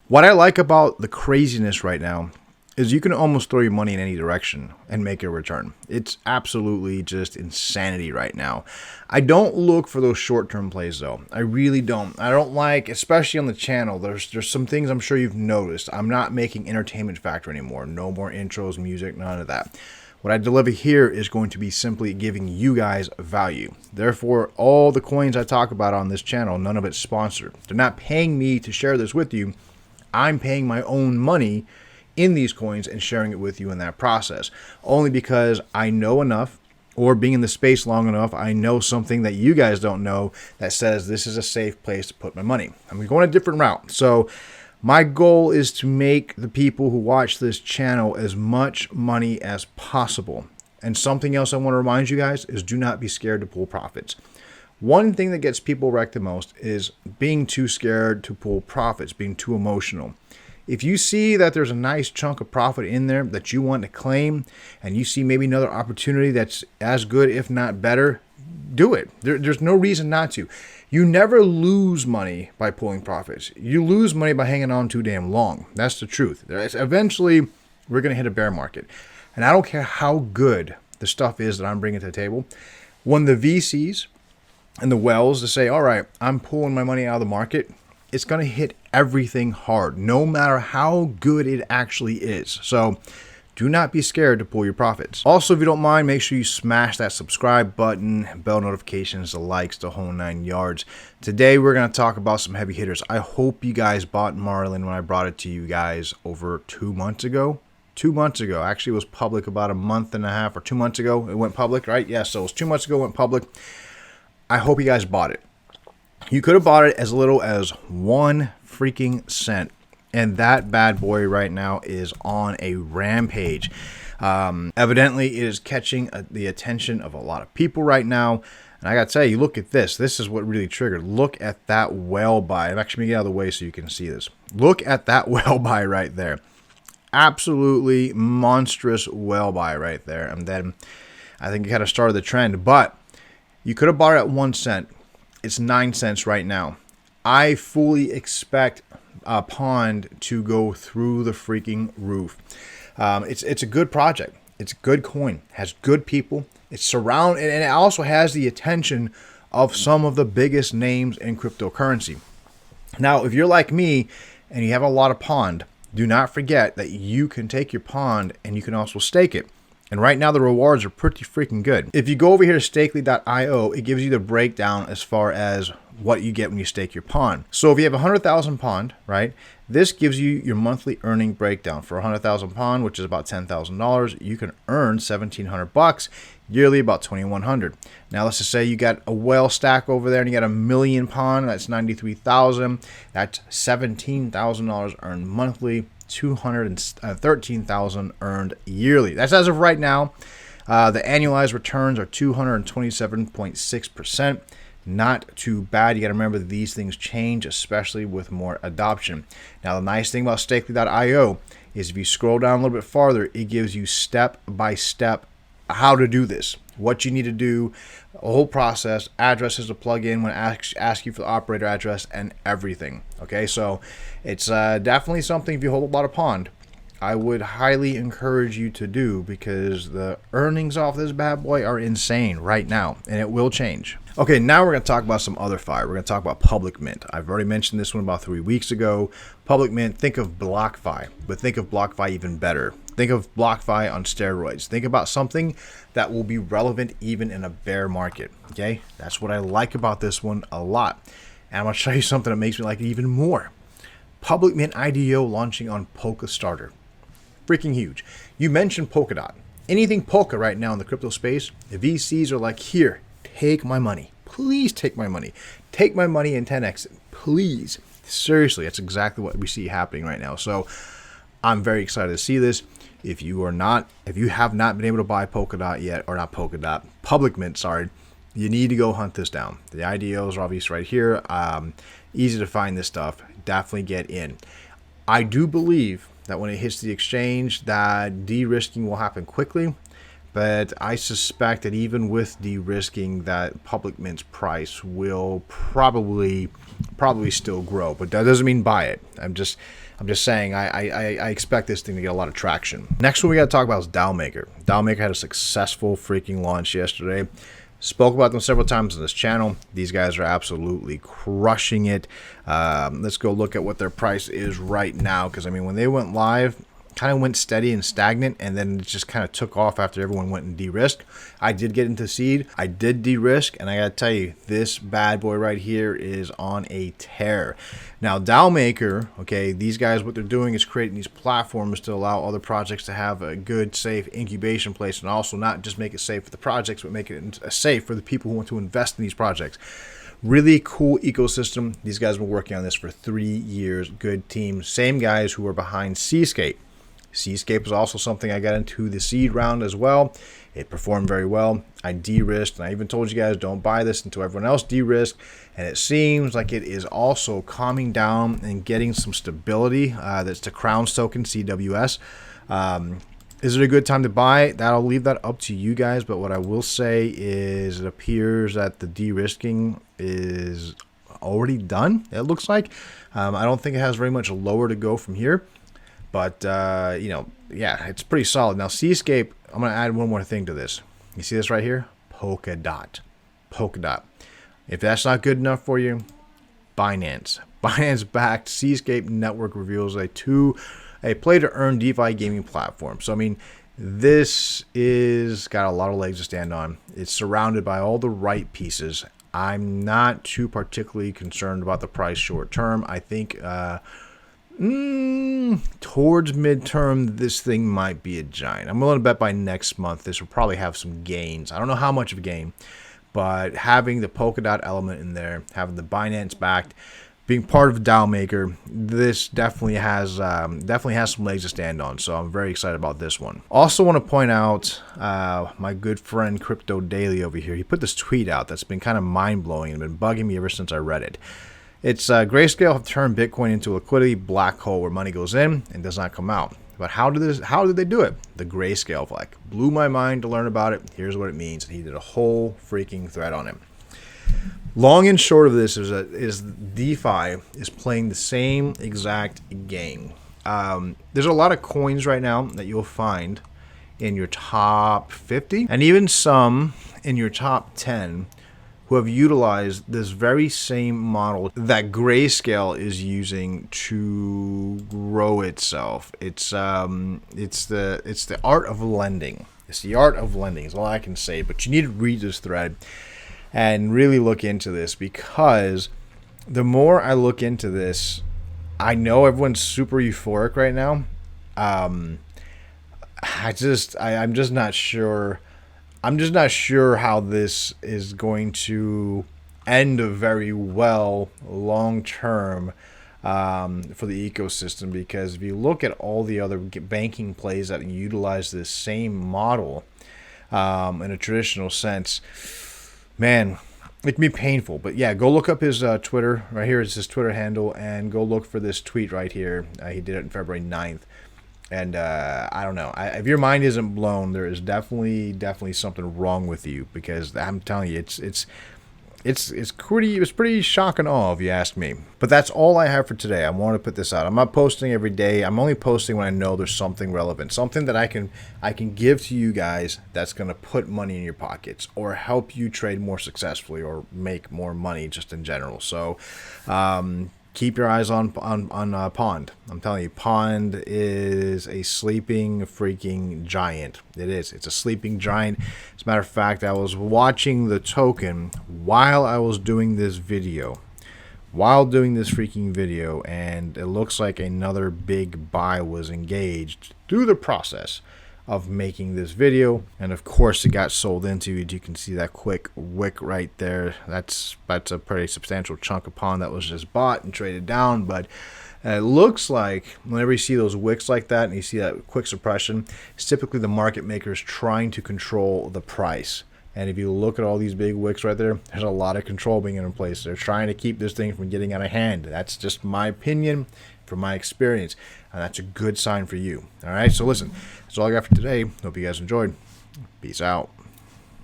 What I like about the craziness right now is you can almost throw your money in any direction and make a return. It's absolutely just insanity right now. I don't look for those short-term plays though. I really don't. I don't like, especially on the channel, there's some things I'm sure you've noticed. I'm not making entertainment factor anymore. No more intros, music, none of that. What I deliver here is going to be simply giving you guys value. Therefore, all the coins I talk about on this channel, none of it's sponsored. They're not paying me to share this with you. I'm paying my own money in these coins and sharing it with you in that process, only because I know enough, or being in the space long enough, I know something that you guys don't know that says this is a safe place to put my money. I'm going a different route. So my goal is to make the people who watch this channel as much money as possible. And something else I want to remind you guys is do not be scared to pull profits. One thing that gets people wrecked the most is being too scared to pull profits, being too emotional. If you see that there's a nice chunk of profit in there that you want to claim, and you see maybe another opportunity that's as good, if not better, do it. There's no reason not to. You never lose money by pulling profits. You lose money by hanging on too damn long. That's the truth. Eventually, we're going to hit a bear market. And I don't care how good the stuff is that I'm bringing to the table. When the VCs and the wells to say, all right, I'm pulling my money out of the market, it's going to hit everything hard, no matter how good it actually is. So do not be scared to pull your profits. Also, if you don't mind, make sure you smash that subscribe button, bell notifications, the likes, the whole 9 yards. Today, we're going to talk about some heavy hitters. I hope you guys bought Marlin when I brought it to you guys over 2 months ago. 2 months ago. Actually, it was public about a month and a half or 2 months ago. It went public, right? Yeah, so it was 2 months ago, it went public. I hope you guys bought it. You could have bought it as little as 1 freaking cent. And that bad boy right now is on a rampage. Evidently, it is catching the attention of a lot of people right now. And I got to tell you, look at this. This is what really triggered. Look at that whale buy. I'm actually going to get out of the way so you can see this. Look at that whale buy right there. Absolutely monstrous whale buy right there. And then I think it kind of started the trend. But you could have bought it at 1 cent. It's 9 cents right now. I fully expect a pond to go through the freaking roof. It's a good project. It's a good coin. Has good people. It's surrounded, and it also has the attention of some of the biggest names in cryptocurrency. Now, if you're like me and you have a lot of pond, do not forget that you can take your pond and you can also stake it. And right now, the rewards are pretty freaking good. If you go over here to stakely.io, it gives you the breakdown as far as what you get when you stake your pond. So if you have 100,000 pond, right, this gives you your monthly earning breakdown. For 100,000 pond, which is about $10,000, you can earn $1,700 yearly, about $2,100. Now let's just say you got a whale stack over there and you got 1,000,000 pond. That's 93,000. That's $17,000 earned monthly. 213,000 earned yearly. That's as of right now. The annualized returns are 227.6%. Not too bad. You got to remember that these things change, especially with more adoption. Now, the nice thing about stakely.io is if you scroll down a little bit farther, it gives you step by step how to do this, what you need to do, a whole process, addresses to plug in when ask you for the operator address and everything. Okay, so it's definitely something, if you hold a lot of pond, I would highly encourage you to do, because the earnings off this bad boy are insane right now, and it will change. Okay, now we're going to talk about some other fire. We're going to talk about Public Mint. I've already mentioned this one about 3 weeks ago. Public Mint, think of BlockFi, but think of BlockFi even better. Think of BlockFi on steroids. Think about something that will be relevant even in a bear market. Okay, that's what I like about this one a lot. And I'm going to show you something that makes me like it even more. Public Mint IDO launching on Polka Starter. Freaking huge. You mentioned Polkadot. Anything Polka right now in the crypto space, the VCs are like, here, take my money. Please take my money. Take my money and 10x it. Please. Seriously, that's exactly what we see happening right now. So I'm very excited to see this. If you have not been able to buy Polkadot yet, or not Polkadot, Public Mint, sorry, you need to go hunt this down. The IDOs are obviously right here. Easy to find this stuff. Definitely get in. I do believe that when it hits the exchange, that de-risking will happen quickly. But I suspect that even with de-risking, that public mint's price will probably still grow. But that doesn't mean buy it. I'm just saying I expect this thing to get a lot of traction. Next one we got to talk about is DAOmaker. DAOmaker had a successful freaking launch yesterday. Spoke about them several times on this channel. These guys are absolutely crushing it. Let's go look at what their price is right now, because I mean, when they went live, kind of went steady and stagnant, and then it just kind of took off after everyone went and de-risked. I did get into seed, I did de-risk, and I gotta tell you, this bad boy right here is on a tear. Now, DAOmaker, okay, these guys, what they're doing is creating these platforms to allow other projects to have a good, safe incubation place, and also not just make it safe for the projects, but make it safe for the people who want to invest in these projects. Really cool ecosystem. These guys have been working on this for 3 years. Good team. Same guys who are behind Seascape. Seascape was also something I got into the seed round as well. It performed very well. I de-risked, and I even told you guys don't buy this until everyone else de-risked. And it seems like it is also calming down and getting some stability. That's the Crowns token, CWS. Is it a good time to buy? I'll leave that up to you guys. But what I will say is it appears that the de-risking is already done, it looks like. I don't think it has very much lower to go from here. But, you know, yeah, it's pretty solid. Now, Seascape, I'm going to add one more thing to this. You see this right here? Polka dot. Polka dot. If that's not good enough for you, Binance. Binance-backed Seascape Network reveals a play-to-earn DeFi gaming platform. So, I mean, this is got a lot of legs to stand on. It's surrounded by all the right pieces. I'm not too particularly concerned about the price short term. I think... towards midterm, this thing might be a giant. I'm willing to bet by next month this will probably have some gains. I don't know how much of a gain, but having the Polkadot element in there, having the Binance backed, being part of DAOmaker, this definitely has some legs to stand on. So I'm very excited about this one. Also want to point out my good friend Crypto Daily over here. He put this tweet out that's been kind of mind blowing and been bugging me ever since I read it. It's Grayscale have turned Bitcoin into a liquidity black hole where money goes in and does not come out. But how did they do it? The Grayscale flag blew my mind to learn about it. Here's what it means. And he did a whole freaking thread on it. Long and short of this is DeFi is playing the same exact game. There's a lot of coins right now that you'll find in your top 50 and even some in your top 10 who have utilized this very same model that Grayscale is using to grow itself. It's the art of lending. It's the art of lending is all I can say. But you need to read this thread and really look into this, because the more I look into this, I know everyone's super euphoric right now. I'm just not sure. I'm just not sure how this is going to end very well long term for the ecosystem, because if you look at all the other banking plays that utilize this same model in a traditional sense, man, it can be painful. But yeah, go look up his Twitter. Right here is his Twitter handle, and go look for this tweet right here. He did it on February 9th. And I don't know. If your mind isn't blown, there is definitely something wrong with you, because I'm telling you, it's pretty shock and awe if you ask me. But that's all I have for today. I want to put this out. I'm not posting every day. I'm only posting when I know there's something relevant, something that I can give to you guys that's going to put money in your pockets or help you trade more successfully or make more money just in general. So. Keep your eyes on Pond. I'm telling you, Pond is a sleeping freaking giant. It is. It's a sleeping giant. As a matter of fact, I was watching the token while I was doing this video. And it looks like another big buy was engaged through the process of making this video, and of course it got sold into. You can see that quick wick right there. That's a pretty substantial chunk of Pond that was just bought and traded down. But it looks like whenever you see those wicks like that and you see that quick suppression, it's typically the market makers trying to control the price. And if you look at all these big wicks right there, there's a lot of control being in place. They're trying to keep this thing from getting out of hand. That's just my opinion from my experience, and that's a good sign for you. All right, so listen, that's all I got for today. Hope you guys enjoyed. Peace out.